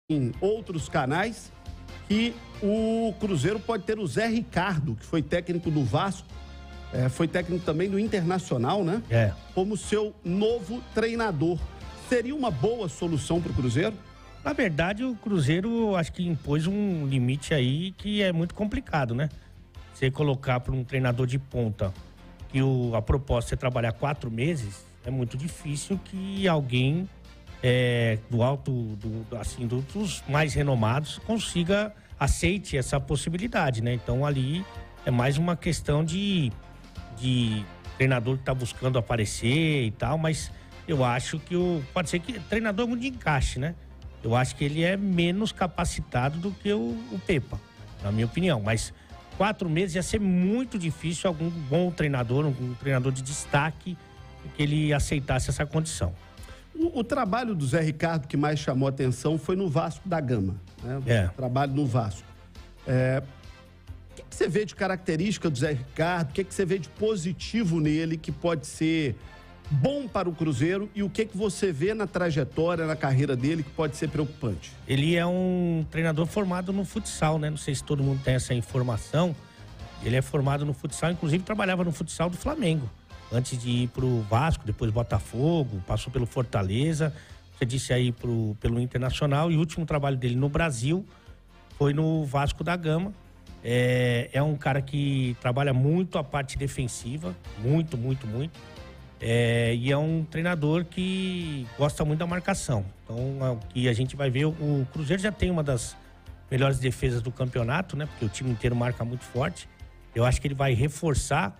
em outros canais que o Cruzeiro pode ter o Zé Ricardo, que foi técnico do Vasco, foi técnico também do Internacional, né? Como seu novo treinador. Seria uma boa solução para o Cruzeiro? Na verdade, o Cruzeiro acho que impôs um limite aí que é muito complicado, né? Você colocar para um treinador de ponta que a proposta é trabalhar 4 meses, é muito difícil que alguém do alto, dos mais renomados, aceite essa possibilidade, né? Então ali é mais uma questão de treinador que está buscando aparecer e tal, mas eu acho que pode ser que treinador é muito de encaixe, né? Eu acho que ele é menos capacitado do que o Pepa, na minha opinião, mas 4 meses ia ser muito difícil algum bom treinador, um treinador de destaque, que ele aceitasse essa condição. O trabalho do Zé Ricardo que mais chamou a atenção foi no Vasco da Gama, né? O trabalho no Vasco. O que você vê de característica do Zé Ricardo? O que você vê de positivo nele que pode ser bom para o Cruzeiro? E o que você vê na trajetória, na carreira dele que pode ser preocupante? Ele é um treinador formado no futsal, né? Não sei se todo mundo tem essa informação. Ele é formado no futsal, inclusive trabalhava no futsal do Flamengo. Antes de ir pro Vasco, depois Botafogo, passou pelo Fortaleza, você disse aí pelo Internacional, e o último trabalho dele no Brasil foi no Vasco da Gama. É um cara que trabalha muito a parte defensiva, muito. E é um treinador que gosta muito da marcação. Então, o que a gente vai ver, o Cruzeiro já tem uma das melhores defesas do campeonato, né? Porque o time inteiro marca muito forte. Eu acho que ele vai reforçar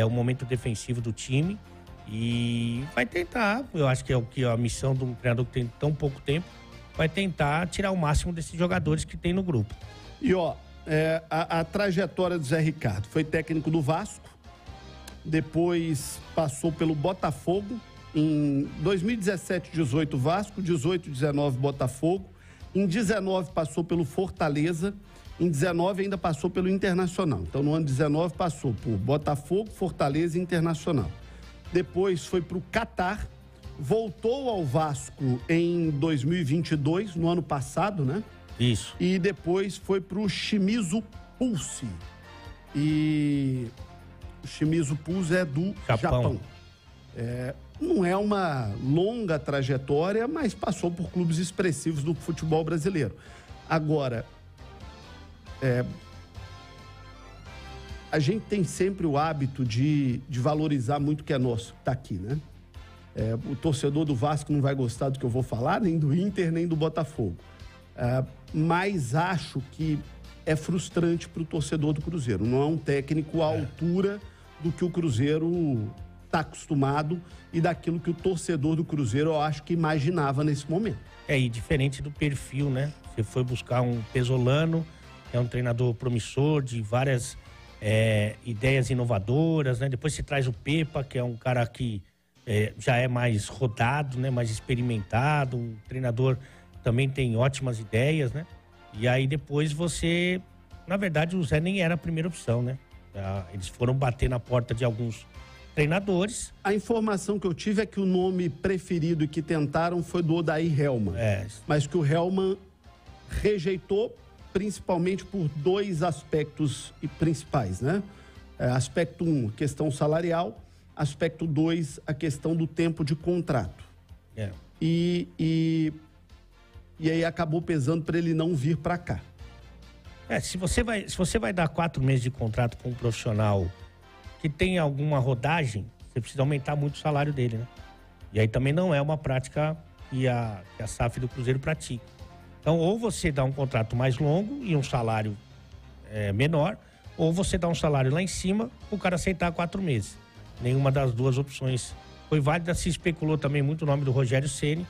o momento defensivo do time e vai tentar, eu acho que é o que a missão de um treinador que tem tão pouco tempo, vai tentar tirar o máximo desses jogadores que tem no grupo. E a trajetória do Zé Ricardo, foi técnico do Vasco, depois passou pelo Botafogo, em 2017, 18 Vasco, 18, 19 Botafogo, em 19 passou pelo Fortaleza, em 19 ainda passou pelo Internacional. Então, no ano 19 passou por Botafogo, Fortaleza e Internacional. Depois foi para o Catar, voltou ao Vasco em 2022, no ano passado, né? Isso. E depois foi para o Shimizu Pulse. E o Shimizu Pulse é do Japão. Não é uma longa trajetória, mas passou por clubes expressivos do futebol brasileiro. Agora, a gente tem sempre o hábito de valorizar muito o que é nosso, que tá aqui, né? O torcedor do Vasco não vai gostar do que eu vou falar, nem do Inter, nem do Botafogo. Mas acho que é frustrante para o torcedor do Cruzeiro. Não é um técnico à altura do que o Cruzeiro está acostumado e daquilo que o torcedor do Cruzeiro, eu acho que imaginava nesse momento. E diferente do perfil, né? Você foi buscar um Pesolano, é um treinador promissor, de várias ideias inovadoras, né? Depois você traz o Pepa, que é um cara que já é mais rodado, né? Mais experimentado, um treinador também tem ótimas ideias, né? E aí depois você... Na verdade, o Zé nem era a primeira opção, né? Eles foram bater na porta de alguns treinadores. A informação que eu tive é que o nome preferido e que tentaram foi do Odair Hellmann. Mas que o Hellmann rejeitou, principalmente por 2 aspectos principais, né? Aspecto 1, questão salarial. Aspecto 2, a questão do tempo de contrato. E aí acabou pesando para ele não vir para cá. Se você vai dar 4 meses de contrato com um profissional que tem alguma rodagem, você precisa aumentar muito o salário dele, né? E aí também não é uma prática que a SAF do Cruzeiro pratica. Então, ou você dá um contrato mais longo e um salário menor, ou você dá um salário lá em cima, o cara aceitar 4 meses. Nenhuma das duas opções foi válida. Se especulou também muito o nome do Rogério Ceni,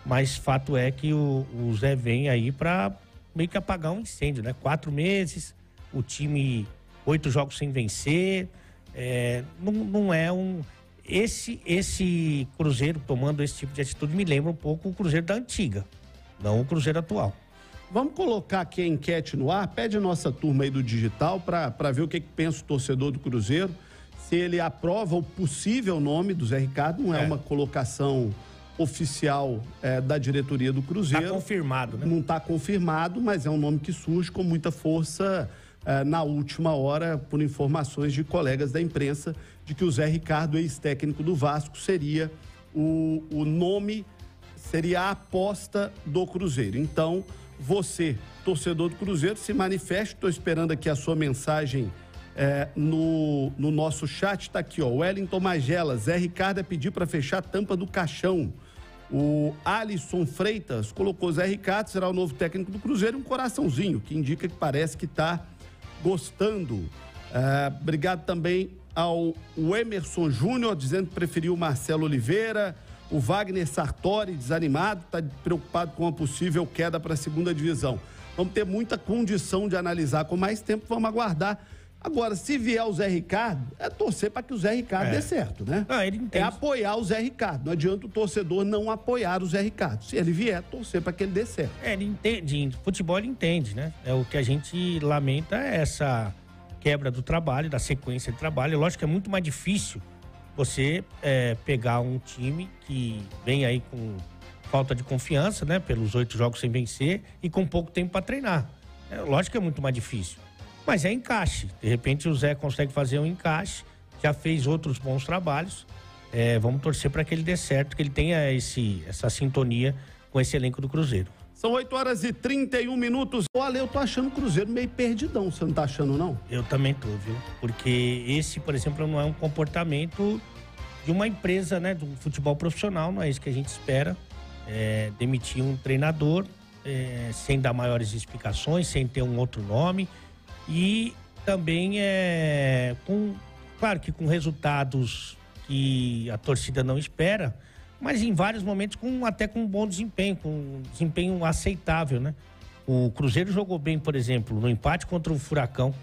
mas fato é que o Zé vem aí para meio que apagar um incêndio, né? 4 meses, o time 8 jogos sem vencer, não é um... Esse Cruzeiro tomando esse tipo de atitude me lembra um pouco o Cruzeiro da antiga, não o Cruzeiro atual. Vamos colocar aqui a enquete no ar, pede a nossa turma aí do digital para ver o que pensa o torcedor do Cruzeiro, se ele aprova o possível nome do Zé Ricardo, não é uma colocação oficial da diretoria do Cruzeiro. Está confirmado, né? Não está confirmado, mas é um nome que surge com muita força na última hora, por informações de colegas da imprensa, de que o Zé Ricardo, ex-técnico do Vasco, seria o nome, seria a aposta do Cruzeiro. Então, você, torcedor do Cruzeiro, se manifeste. Estou esperando aqui a sua mensagem no nosso chat. Está aqui, ó. Wellington Magela, Zé Ricardo pedir para fechar a tampa do caixão. O Alisson Freitas colocou: Zé Ricardo será o novo técnico do Cruzeiro, um coraçãozinho, que indica que parece que está gostando. Obrigado também ao Emerson Júnior, dizendo que preferiu o Marcelo Oliveira. O Wagner Sartori, desanimado, está preocupado com a possível queda para a segunda divisão. Vamos ter muita condição de analisar com mais tempo, vamos aguardar. Agora, se vier o Zé Ricardo, é torcer para que o Zé Ricardo dê certo, né? Ele entende. É apoiar o Zé Ricardo. Não adianta o torcedor não apoiar o Zé Ricardo. Se ele vier, torcer para que ele dê certo. Ele entende, futebol ele entende, né? O que a gente lamenta é essa quebra do trabalho, da sequência de trabalho. Lógico que é muito mais difícil você pegar um time que vem aí com falta de confiança, né? Pelos 8 jogos sem vencer e com pouco tempo para treinar. Lógico que é muito mais difícil. Mas é encaixe. De repente o Zé consegue fazer um encaixe, já fez outros bons trabalhos. Vamos torcer para que ele dê certo, que ele tenha essa sintonia com esse elenco do Cruzeiro. São 8h31. Olha, eu tô achando o Cruzeiro meio perdidão, você não tá achando, não? Eu também tô, viu? Porque esse, por exemplo, não é um comportamento de uma empresa, né? Do futebol profissional, não é isso que a gente espera. Demitir um treinador sem dar maiores explicações, sem ter um outro nome. E também claro que com resultados que a torcida não espera, mas em vários momentos até com um bom desempenho, com um desempenho aceitável, né? O Cruzeiro jogou bem, por exemplo, no empate contra o Furacão.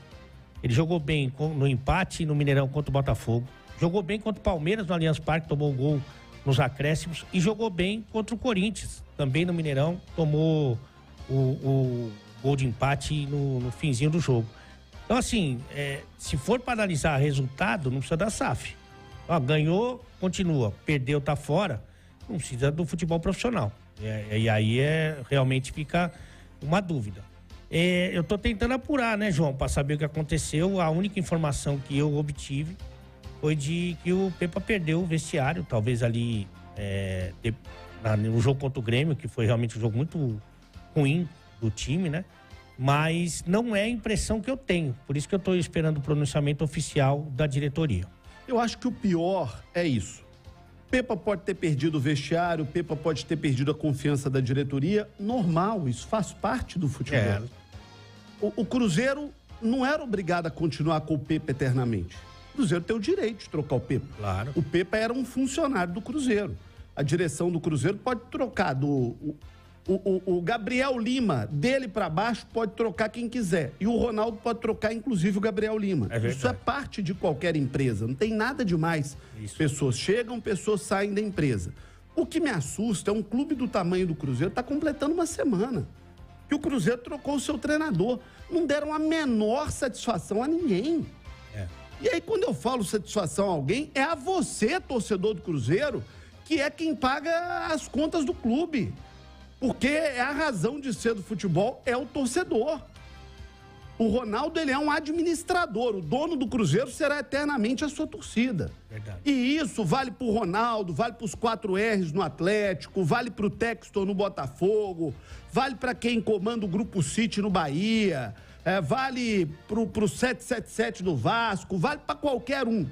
Ele jogou bem no empate no Mineirão contra o Botafogo. Jogou bem contra o Palmeiras no Allianz Parque, tomou um gol nos acréscimos. E jogou bem contra o Corinthians, também no Mineirão, tomou o gol de empate no finzinho do jogo. Então, assim, se for para analisar resultado, não precisa da SAF. Ganhou, continua. Perdeu, tá fora. Não precisa do futebol profissional. E aí realmente fica uma dúvida. Eu tô tentando apurar, né, João, para saber o que aconteceu. A única informação que eu obtive foi de que o Pepa perdeu o vestiário, talvez ali no jogo contra o Grêmio, que foi realmente um jogo muito ruim do time, né? Mas não é a impressão que eu tenho. Por isso que eu estou esperando o pronunciamento oficial da diretoria. Eu acho que o pior é isso. Pepa pode ter perdido o vestiário, Pepa pode ter perdido a confiança da diretoria. Normal, isso faz parte do futebol. O Cruzeiro não era obrigado a continuar com o Pepa eternamente. O Cruzeiro tem o direito de trocar o Pepa. Claro. O Pepa era um funcionário do Cruzeiro. A direção do Cruzeiro pode trocar o Gabriel Lima, dele para baixo, pode trocar quem quiser. E o Ronaldo pode trocar, inclusive, o Gabriel Lima. Isso é parte de qualquer empresa. Não tem nada demais. Isso. Pessoas chegam, pessoas saem da empresa. O que me assusta é um clube do tamanho do Cruzeiro está completando uma semana. Que o Cruzeiro trocou o seu treinador. Não deram a menor satisfação a ninguém. E aí, quando eu falo satisfação a alguém, é a você, torcedor do Cruzeiro, que é quem paga as contas do clube. Porque a razão de ser do futebol é o torcedor. O Ronaldo, ele é um administrador. O dono do Cruzeiro será eternamente a sua torcida. Verdade. E isso vale pro Ronaldo, vale pros 4 R's no Atlético, vale pro Textor no Botafogo, vale para quem comanda o Grupo City no Bahia, vale pro 777 do Vasco, vale para qualquer um.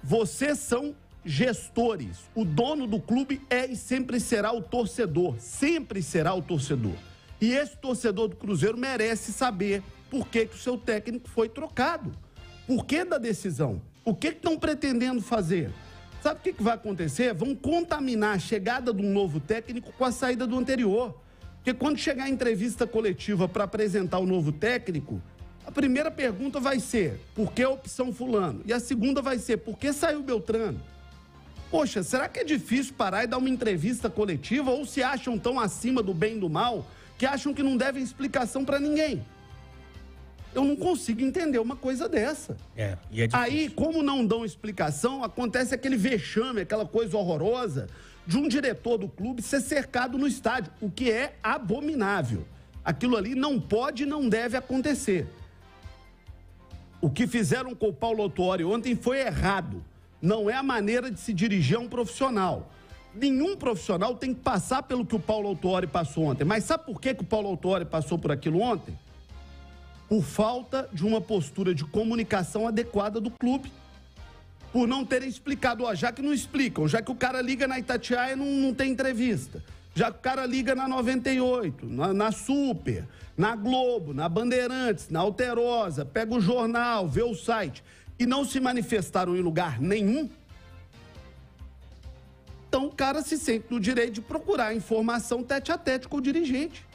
Vocês são gestores. O dono do clube é e sempre será o torcedor. Sempre será o torcedor. E esse torcedor do Cruzeiro merece saber por que o seu técnico foi trocado. Por que da decisão? O que estão pretendendo fazer? Sabe o que vai acontecer? Vão contaminar a chegada de um novo técnico com a saída do anterior. Porque quando chegar a entrevista coletiva para apresentar o novo técnico, a primeira pergunta vai ser: por que a opção fulano? E a segunda vai ser: por que saiu Beltrano? Poxa, será que é difícil parar e dar uma entrevista coletiva? Ou se acham tão acima do bem e do mal que acham que não devem explicação para ninguém? Eu não consigo entender uma coisa dessa. E é difícil. Aí, como não dão explicação, acontece aquele vexame, aquela coisa horrorosa de um diretor do clube ser cercado no estádio, o que é abominável. Aquilo ali não pode e não deve acontecer. O que fizeram com o Paulo Autuori ontem foi errado. Não é a maneira de se dirigir a um profissional. Nenhum profissional tem que passar pelo que o Paulo Autuori passou ontem. Mas sabe por que o Paulo Autuori passou por aquilo ontem? Por falta de uma postura de comunicação adequada do clube. Por não terem explicado, ó, já que não explicam, já que o cara liga na Itatiaia e não tem entrevista, já que o cara liga na 98, na Super, na Globo, na Bandeirantes, na Alterosa, pega o jornal, vê o site, e não se manifestaram em lugar nenhum, então o cara se sente no direito de procurar informação tete a tete com o dirigente.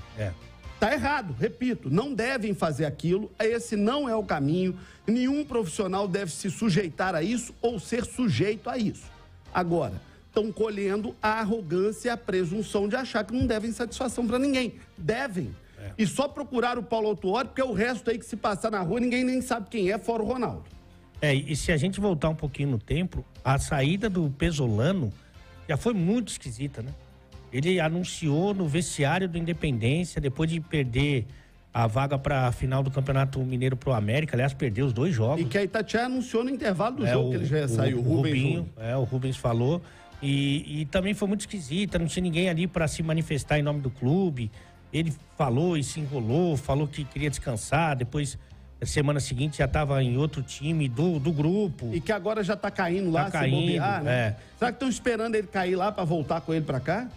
Tá errado, repito, não devem fazer aquilo, esse não é o caminho, nenhum profissional deve se sujeitar a isso ou ser sujeito a isso. Agora, estão colhendo a arrogância e a presunção de achar que não devem satisfação para ninguém. Devem. E só procurar o Paulo Autuori, porque o resto aí que se passar na rua, ninguém nem sabe quem é, fora o Ronaldo. E se a gente voltar um pouquinho no tempo, a saída do Pesolano já foi muito esquisita, né? Ele anunciou no vestiário do Independência, depois de perder a vaga para a final do Campeonato Mineiro pro América, aliás, perdeu os 2 jogos. E que a Itatiaia anunciou no intervalo do jogo que ele já ia sair, o Rubinho. O Rubens falou. E também foi muito esquisita, não tinha ninguém ali para se manifestar em nome do clube. Ele falou e se enrolou, falou que queria descansar, depois, semana seguinte, já estava em outro time do grupo. E que agora já tá caindo lá, se bobear, né? Será que estão esperando ele cair lá para voltar com ele para cá?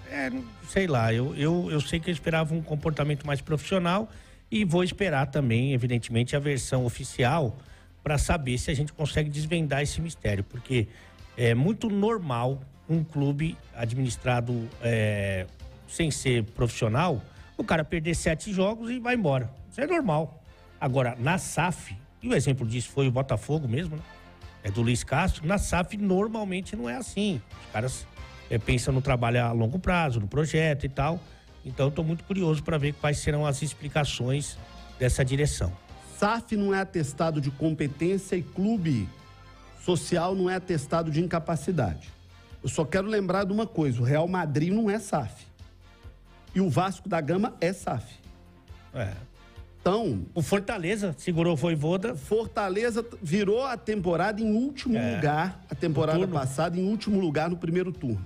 Sei lá, eu sei que eu esperava um comportamento mais profissional e vou esperar também, evidentemente, a versão oficial para saber se a gente consegue desvendar esse mistério, porque é muito normal um clube administrado sem ser profissional, o cara perder 7 jogos e vai embora. Isso é normal. Agora, na SAF, e o exemplo disso foi o Botafogo mesmo, né? É do Luiz Castro, na SAF normalmente não é assim. Os caras pensam no trabalho a longo prazo, no projeto e tal. Então, eu estou muito curioso para ver quais serão as explicações dessa direção. SAF não é atestado de competência e clube social não é atestado de incapacidade. Eu só quero lembrar de uma coisa, o Real Madrid não é SAF. E o Vasco da Gama é SAF. Então... O Fortaleza segurou o Vojvoda. Fortaleza virou a temporada em último lugar, a temporada passada em último lugar no primeiro turno.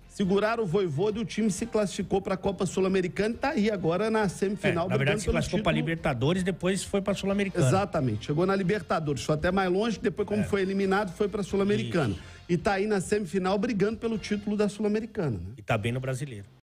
Seguraram o Vojvoda e o time se classificou para a Copa Sul-Americana e tá aí agora na semifinal. Na verdade, se classificou para a Libertadores, depois foi para a Sul-Americana. Exatamente, chegou na Libertadores, foi até mais longe, depois como foi eliminado, foi para a Sul-Americana. E tá aí na semifinal brigando pelo título da Sul-Americana. Né? E tá bem no Brasileiro.